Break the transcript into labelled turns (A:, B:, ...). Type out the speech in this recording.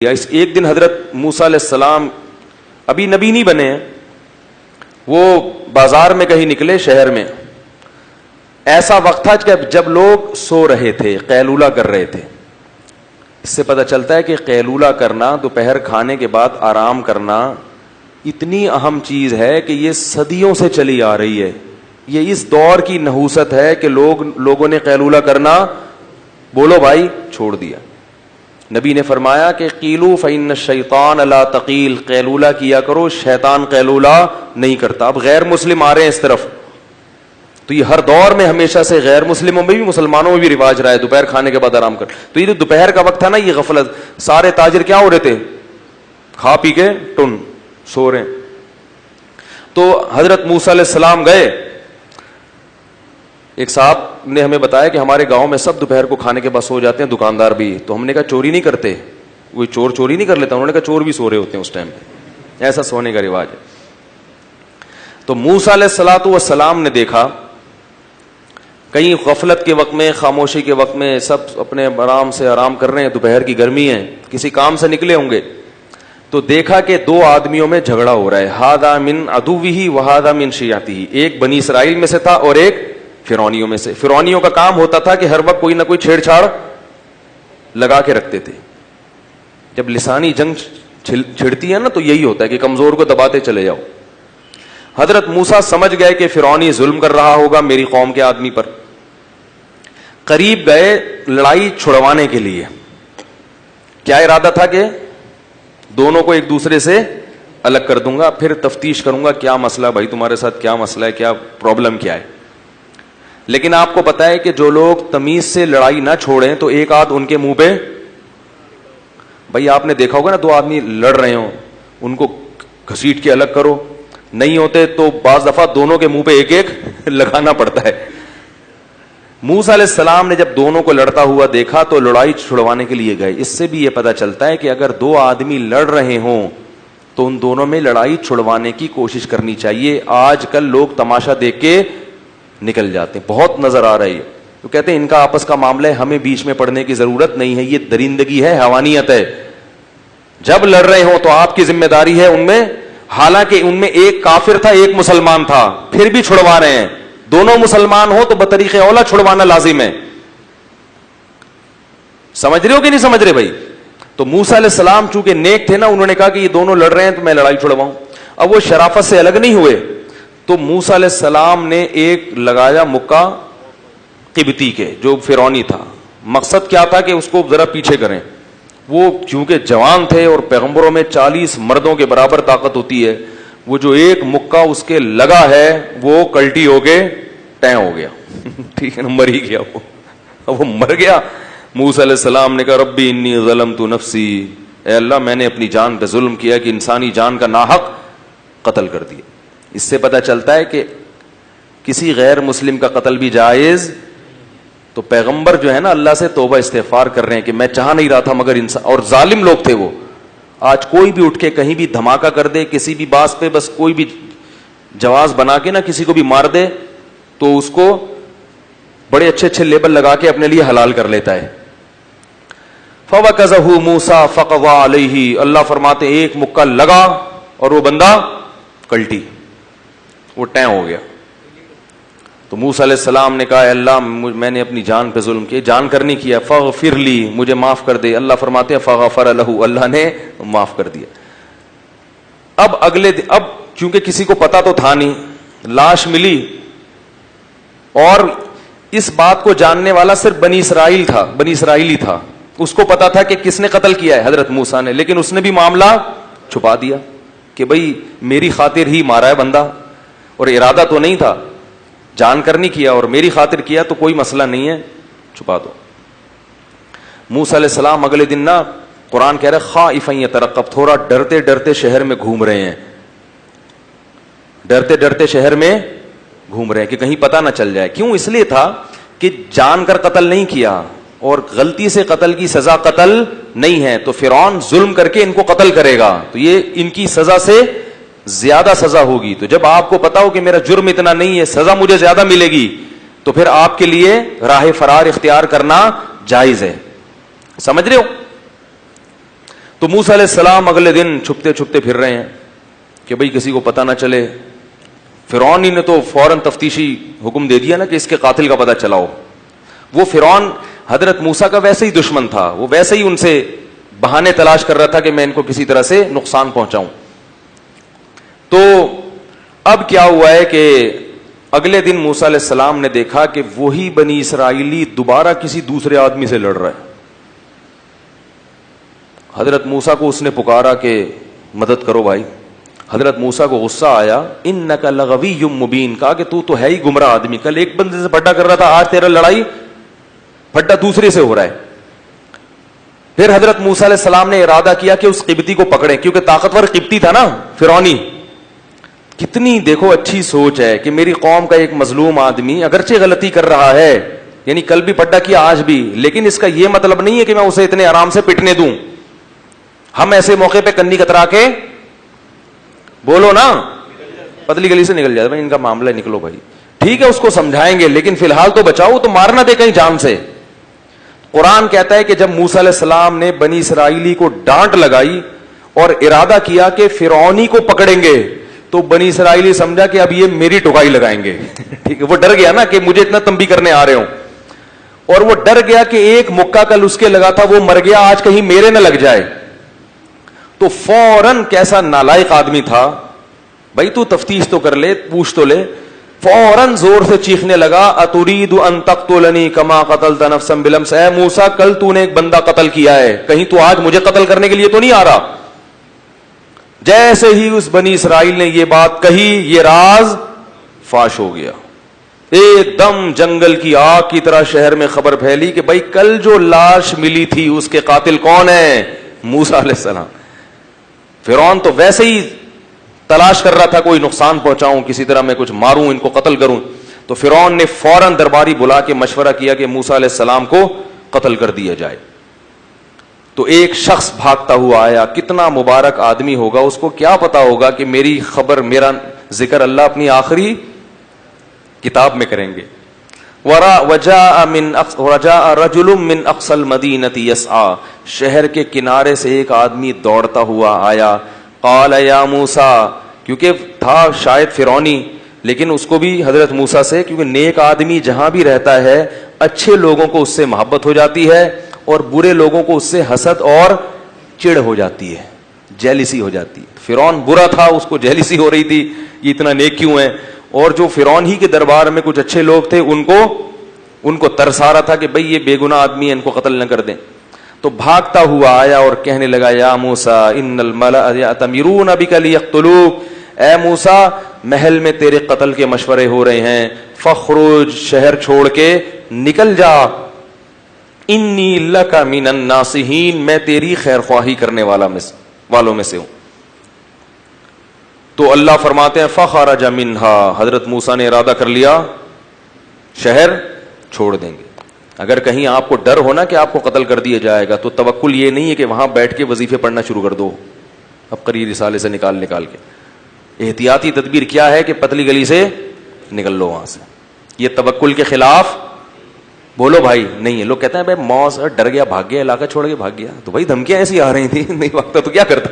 A: ایک دن حضرت موسیٰ علیہ السلام ابھی نبی نہیں بنے ہیں، وہ بازار میں کہیں نکلے شہر میں. ایسا وقت تھا کہ جب لوگ سو رہے تھے، قیلولہ کر رہے تھے. اس سے پتہ چلتا ہے کہ قیلولہ کرنا، دوپہر کھانے کے بعد آرام کرنا اتنی اہم چیز ہے کہ یہ صدیوں سے چلی آ رہی ہے. یہ اس دور کی نحوست ہے کہ لوگوں نے قیلولہ کرنا، بولو بھائی، چھوڑ دیا. نبی نے فرمایا کہ قیلو فإن الشیطان لا تقیل، قیلولہ کیا کرو، شیطان قیلولہ نہیں کرتا. اب غیر مسلم آ رہے ہیں اس طرف، تو یہ ہر دور میں ہمیشہ سے غیر مسلموں میں بھی مسلمانوں میں بھی رواج رہا ہے دوپہر کھانے کے بعد آرام کر. تو یہ جو دوپہر کا وقت تھا نا، یہ غفلت، سارے تاجر کیا ہو رہے تھے؟ کھا پی کے ٹن سو رہے. تو حضرت موسیٰ علیہ السلام گئے. ایک صاحب نے ہمیں بتایا کہ ہمارے گاؤں میں سب دوپہر کو کھانے کے بعد سو جاتے ہیں، دکاندار بھی. تو ہم نے کہا چوری نہیں کرتے؟ کوئی چور چوری نہیں کر لیتا؟ انہوں نے کہا چور بھی سو رہے ہوتے ہیں اس ٹائم پہ، ایسا سونے کا رواج ہے. تو موسیٰ علیہ السلام نے دیکھا کہیں غفلت کے وقت میں، خاموشی کے وقت میں سب اپنے آرام سے آرام کر رہے ہیں، دوپہر کی گرمی ہے، کسی کام سے نکلے ہوں گے. تو دیکھا کہ دو آدمیوں میں جھگڑا ہو رہا ہے، ھذا من عدوہ وھذا من شیعتہ. ایک بنی اسرائیل میں سے تھا اور ایک فرعونیوں میں سے. فرعونیوں کا کام ہوتا تھا کہ ہر وقت کوئی نہ کوئی چھیڑ چھاڑ لگا کے رکھتے تھے. جب لسانی جنگ چھڑتی ہے نا تو یہی ہوتا ہے کہ کمزور کو دباتے چلے جاؤ. حضرت موسیٰ سمجھ گئے کہ فرعونی ظلم کر رہا ہوگا میری قوم کے آدمی پر. قریب گئے لڑائی چھڑوانے کے لیے. کیا ارادہ تھا کہ دونوں کو ایک دوسرے سے الگ کر دوں گا، پھر تفتیش کروں گا کیا مسئلہ بھائی، تمہارے ساتھ کیا مسئلہ ہے، کیا پرابلم کیا ہے. لیکن آپ کو پتا ہے کہ جو لوگ تمیز سے لڑائی نہ چھوڑیں تو ایک آدھ ان کے منہ پہ، بھائی آپ نے دیکھا ہوگا نا، دو آدمی لڑ رہے ہوں ان کو گھسیٹ کے الگ کرو، نہیں ہوتے تو بعض دفعہ دونوں کے منہ پہ ایک ایک لگانا پڑتا ہے. موسیٰ علیہ السلام نے جب دونوں کو لڑتا ہوا دیکھا تو لڑائی چھڑوانے کے لیے گئے. اس سے بھی یہ پتا چلتا ہے کہ اگر دو آدمی لڑ رہے ہوں تو ان دونوں میں لڑائی چھڑوانے کی کوشش کرنی چاہیے. آج کل لوگ تماشا دیکھ کے نکل جاتے ہیں، بہت نظر آ رہی ہے. تو کہتے ہیں ان کا آپس کا معاملہ ہے، ہمیں بیچ میں پڑنے کی ضرورت نہیں ہے. یہ درندگی ہے، حیوانیت ہے. جب لڑ رہے ہوں تو آپ کی ذمہ داری ہے ان میں، حالانکہ ان میں ایک کافر تھا ایک مسلمان تھا، پھر بھی چھڑوا رہے ہیں. دونوں مسلمان ہو تو بطریق اولا چھڑوانا لازم ہے. سمجھ رہے ہو کہ نہیں سمجھ رہے بھائی؟ تو موسیٰ علیہ السلام چونکہ نیک تھے نا، انہوں نے کہا کہ یہ دونوں لڑ رہے ہیں تو میں لڑائی چھڑواؤں. اب وہ شرافت سے الگ نہیں ہوئے. تو موسیٰ علیہ السلام نے ایک لگایا مکہ قبطی کے جو فرعونی تھا. مقصد کیا تھا کہ اس کو ذرا پیچھے کریں. وہ چونکہ جوان تھے اور پیغمبروں میں 40 مردوں کے برابر طاقت ہوتی ہے، وہ جو ایک مکہ اس کے لگا ہے وہ کلٹی ہو کے ٹیں ہو گیا. ٹھیک ہے نا، مر ہی گیا وہ مر گیا. موسیٰ علیہ السلام نے کہا ربی انی ظلمت نفسی، اے اللہ میں نے اپنی جان پہ ظلم کیا کہ انسانی جان کا ناحق قتل کر دیا. اس سے پتہ چلتا ہے کہ کسی غیر مسلم کا قتل بھی جائز. تو پیغمبر جو ہے نا اللہ سے توبہ استغفار کر رہے ہیں کہ میں چاہ نہیں رہا تھا مگر انسان، اور ظالم لوگ تھے وہ. آج کوئی بھی اٹھ کے کہیں بھی دھماکہ کر دے کسی بھی باس پہ، بس کوئی بھی جواز بنا کے نا کسی کو بھی مار دے تو اس کو بڑے اچھے اچھے لیبل لگا کے اپنے لیے حلال کر لیتا ہے. فَوَكَزَهُ مُوسَىٰ فَقَضَىٰ عَلَيْهِ، اللہ فرماتے ایک مکہ لگا اور وہ بندہ کلٹی، وہ ٹیں ہو گیا. تو موسیٰ علیہ السلام نے کہا اے اللہ میں نے اپنی جان پہ ظلم کیا، جان کر نہیں کیا، فاغفر لی، مجھے معاف کر دے. اللہ فرماتے ہیں فغفر لہ، اللہ نے معاف کر دیا. اب اگلے دن، اب چونکہ کسی کو پتا تو تھا نہیں، لاش ملی اور اس بات کو جاننے والا صرف بنی اسرائیلی تھا. اس کو پتا تھا کہ کس نے قتل کیا ہے، حضرت موسیٰ نے، لیکن اس نے بھی معاملہ چھپا دیا کہ بھئی میری خاطر ہی مارا ہے بندہ اور ارادہ تو نہیں تھا، جان کر نہیں کیا اور میری خاطر کیا تو کوئی مسئلہ نہیں ہے، چھپا دو. موسیٰ علیہ السلام اگلے دن نا، قرآن کہہ رہا ہے خائفا یترقب، تھوڑا ڈرتے ڈرتے شہر میں گھوم رہے ہیں، ڈرتے ڈرتے شہر میں گھوم رہے ہیں کہ کہیں پتہ نہ چل جائے. کیوں؟ اس لیے تھا کہ جان کر قتل نہیں کیا اور غلطی سے قتل کی سزا قتل نہیں ہے. تو فرعون ظلم کر کے ان کو قتل کرے گا تو یہ ان کی سزا سے زیادہ سزا ہوگی. تو جب آپ کو پتا ہو کہ میرا جرم اتنا نہیں ہے، سزا مجھے زیادہ ملے گی، تو پھر آپ کے لیے راہ فرار اختیار کرنا جائز ہے. سمجھ رہے ہو؟ تو موسیٰ علیہ السلام اگلے دن چھپتے چھپتے پھر رہے ہیں کہ بھئی کسی کو پتہ نہ چلے. فرعون نے تو فوراً تفتیشی حکم دے دیا نا کہ اس کے قاتل کا پتہ چلاؤ. وہ فرعون حضرت موسیٰ کا ویسے ہی دشمن تھا, وہ ویسے ہی ان سے بہانے تلاش کر رہا تھا کہ میں ان کو کسی طرح سے نقصان پہنچاؤں. تو اب کیا ہوا ہے کہ اگلے دن موسیٰ علیہ السلام نے دیکھا کہ وہی بنی اسرائیلی دوبارہ کسی دوسرے آدمی سے لڑ رہا ہے. حضرت موسیٰ کو اس نے پکارا کہ مدد کرو بھائی. حضرت موسیٰ کو غصہ آیا, انک لغوی مبین, کہا کہ تو ہے ہی گمراہ آدمی, کل ایک بندے سے پھڈا کر رہا تھا, آج تیرا لڑائی پھڈا دوسرے سے ہو رہا ہے. پھر حضرت موسیٰ علیہ السلام نے ارادہ کیا کہ اس قبطی کو پکڑیں, کیونکہ طاقتور قبطی تھا نا فرعونی. کتنی دیکھو اچھی سوچ ہے کہ میری قوم کا ایک مظلوم آدمی اگرچہ غلطی کر رہا ہے, یعنی کل بھی پھڈا کیا آج بھی, لیکن اس کا یہ مطلب نہیں ہے کہ میں اسے اتنے آرام سے پٹنے دوں. ہم ایسے موقع پہ کنی کترا کے بولو نا پتلی گلی سے نکل جاتا بھائی ان کا معاملہ نکلو بھائی, ٹھیک ہے اس کو سمجھائیں گے لیکن فی الحال تو بچاؤ, تو مارنا دے کہیں جان سے. قرآن کہتا ہے کہ جب موسیٰ علیہ السلام نے بنی اسرائیلی کو ڈانٹ لگائی اور ارادہ کیا کہ فرعونی کو پکڑیں گے, تو بنی اسرائیلی سمجھا کہ اب یہ میری ٹکائی لگائیں گے. ٹھیک ہے, وہ ڈر گیا نا کہ مجھے اتنا تنبیہ کرنے آ رہے ہوں, اور وہ ڈر گیا کہ ایک مکہ کل اس کے لگا تھا وہ مر گیا, آج کہیں میرے نہ لگ جائے. تو فوراً, کیسا نالائق آدمی تھا بھائی, تو تفتیش تو کر لے, پوچھ تو لے, فوراً زور سے چیخنے لگا, اتريد ان تقتلني كما قتلت نفسا بالامس, اے موسیٰ کل تو نے ایک بندہ قتل کیا ہے, کہیں تو آج مجھے قتل کرنے کے لیے تو نہیں آ رہا. جیسے ہی اس بنی اسرائیل نے یہ بات کہی, یہ راز فاش ہو گیا. ایک دم جنگل کی آگ کی طرح شہر میں خبر پھیلی کہ بھائی کل جو لاش ملی تھی اس کے قاتل کون ہے, موسیٰ علیہ السلام. فرعون تو ویسے ہی تلاش کر رہا تھا کوئی نقصان پہنچاؤں, کسی طرح میں کچھ ماروں, ان کو قتل کروں. تو فرعون نے فوراً درباری بلا کے مشورہ کیا کہ موسیٰ علیہ السلام کو قتل کر دیا جائے. تو ایک شخص بھاگتا ہوا آیا, کتنا مبارک آدمی ہوگا, اس کو کیا پتا ہوگا کہ میری خبر, میرا ذکر اللہ اپنی آخری کتاب میں کریں گے. وجاء رجل من اقصى المدینة يسعى, شہر کے کنارے سے ایک آدمی دوڑتا ہوا آیا. قال یا موسیٰ, کیونکہ تھا شاید فرعونی, لیکن اس کو بھی حضرت موسیٰ سے, کیونکہ نیک آدمی جہاں بھی رہتا ہے اچھے لوگوں کو اس سے محبت ہو جاتی ہے اور برے لوگوں کو اس سے حسد اور چڑ ہو جاتی ہے, جیلسی ہو جاتی ہے. فرعون برا تھا, اس کو جیلسی ہو رہی تھی یہ اتنا نیک کیوں ہے, اور جو فرعون ہی کے دربار میں کچھ اچھے لوگ تھے ان کو ترس آ رہا تھا کہ بھئی یہ بے گناہ آدمی ہے, ان کو قتل نہ کر دیں. تو بھاگتا ہوا آیا اور کہنے لگا, یا موسیٰ ان الملأ یأتمرون بک لیقتلوک, اے موسیٰ محل میں تیرے قتل کے مشورے ہو رہے ہیں, فخرج, شہر چھوڑ کے نکل جا, انی لک من الناصحین, میں تیری خیر خواہی کرنے والوں میں سے ہوں. تو اللہ فرماتے ہیں فخرج منہا, حضرت موسیٰ نے ارادہ کر لیا شہر چھوڑ دیں گے. اگر کہیں آپ کو ڈر ہونا کہ آپ کو قتل کر دیا جائے گا, تو توکل یہ نہیں ہے کہ وہاں بیٹھ کے وظیفے پڑھنا شروع کر دو اب قریر رسالے سے نکال کے. احتیاطی تدبیر کیا ہے کہ پتلی گلی سے نکل لو وہاں سے. یہ توکل کے خلاف بولو بھائی نہیں ہے. لوگ کہتے ہیں بھائی موس ڈر گیا, بھاگ گیا, علاقہ چھوڑ کے بھاگ گیا, تو بھائی دھمکیاں ایسی آ رہی تھی, نہیں بھاگتا تو کیا کرتا.